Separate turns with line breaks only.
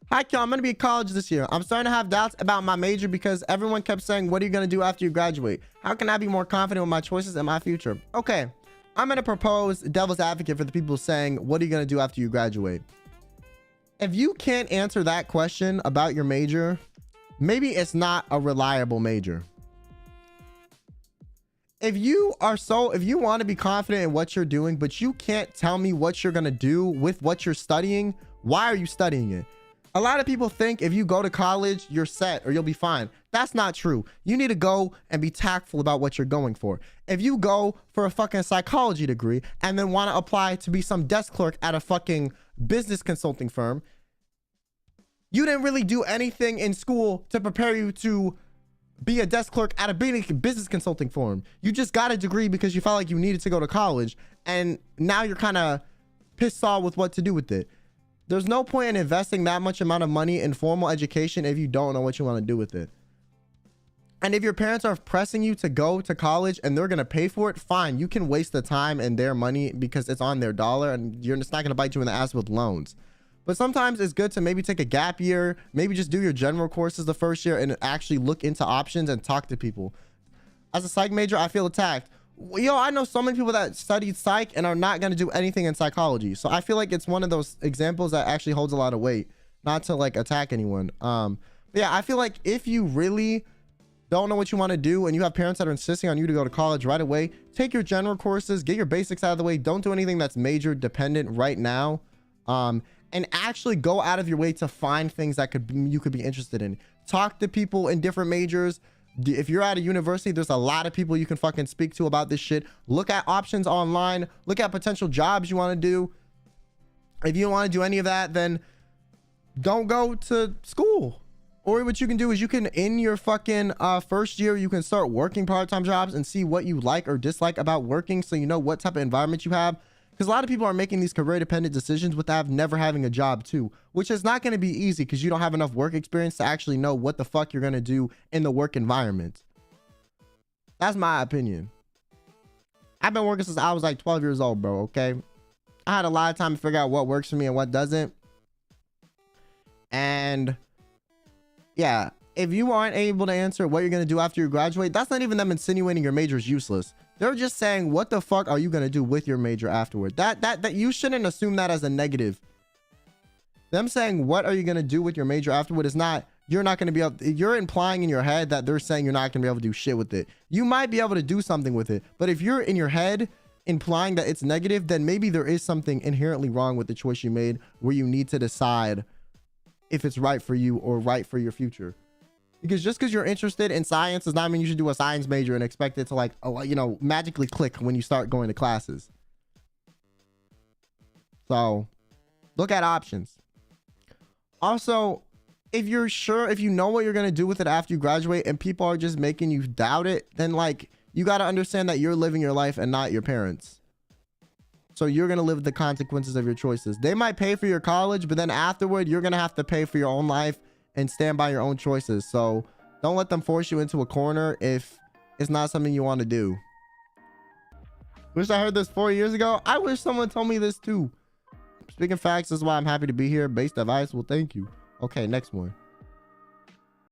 Hi, Kyo. I'm going to be in college this year. I'm starting to have doubts about my major because everyone kept saying, what are you going to do after you graduate? How can I be more confident with my choices and my future? Okay, I'm going to propose devil's advocate for the people saying, what are you going to do after you graduate? If you can't answer that question about your major, maybe it's not a reliable major. If you want to be confident in what you're doing, but you can't tell me what you're going to do with what you're studying, why are you studying it? A lot of people think if you go to college, you're set or you'll be fine. That's not true. You need to go and be tactful about what you're going for. If you go for a fucking psychology degree and then want to apply to be some desk clerk at a fucking business consulting firm, you didn't really do anything in school to prepare you to be a desk clerk at a business consulting firm. You just got a degree because you felt like you needed to go to college, and now you're kind of pissed off with what to do with it. There's no point in investing that much amount of money in formal education if you don't know what you want to do with it. And if your parents are pressing you to go to college and they're going to pay for it, fine. You can waste the time and their money because it's on their dollar, and it's not going to bite you in the ass with loans. But sometimes it's good to maybe take a gap year, maybe just do your general courses the first year and actually look into options and talk to people. As a psych major, I feel attacked. Yo, I know so many people that studied psych and are not going to do anything in psychology. So I feel like it's one of those examples that actually holds a lot of weight, not to like attack anyone. But yeah, I feel like if you really don't know what you want to do and you have parents that are insisting on you to go to college right away, take your general courses, get your basics out of the way. Don't do anything that's major dependent right now. And actually go out of your way to find things that you could be interested in. Talk to people in different majors. If you're at a university, there's a lot of people you can fucking speak to about this shit. Look at options online. Look at potential jobs you want to do. If you don't want to do any of that, then don't go to school. Or what you can do is you can, in your fucking first year, you can start working part-time jobs and see what you like or dislike about working, so you know what type of environment you have. Because a lot of people are making these career dependent decisions without never having a job too, which is not going to be easy because you don't have enough work experience to actually know what the fuck you're going to do in the work environment. That's my opinion. I've been working since I was like 12 years old, bro. Okay. I had a lot of time to figure out what works for me and what doesn't. And yeah, if you aren't able to answer what you're going to do after you graduate, that's not even them insinuating your major is useless. They're just saying, what the fuck are you going to do with your major afterward? That you shouldn't assume that as a negative. Them saying, what are you going to do with your major afterward is not, you're not going to be able, you're implying in your head that they're saying you're not going to be able to do shit with it. You might be able to do something with it, but if you're in your head implying that it's negative, then maybe there is something inherently wrong with the choice you made where you need to decide if it's right for you or right for your future. Because just because you're interested in science does not mean you should do a science major and expect it to like, oh, you know, magically click when you start going to classes. So look at options. Also, if you're sure, if you know what you're going to do with it after you graduate and people are just making you doubt it, then like you got to understand that you're living your life and not your parents. So you're going to live the consequences of your choices. They might pay for your college, but then afterward, you're going to have to pay for your own life and stand by your own choices. So don't let them force you into a corner if it's not something you want to do. Wish I heard this 4 years ago. I wish someone told me this too. Speaking facts, this is why I'm happy to be here. Based advice, well, thank you. Okay, next one.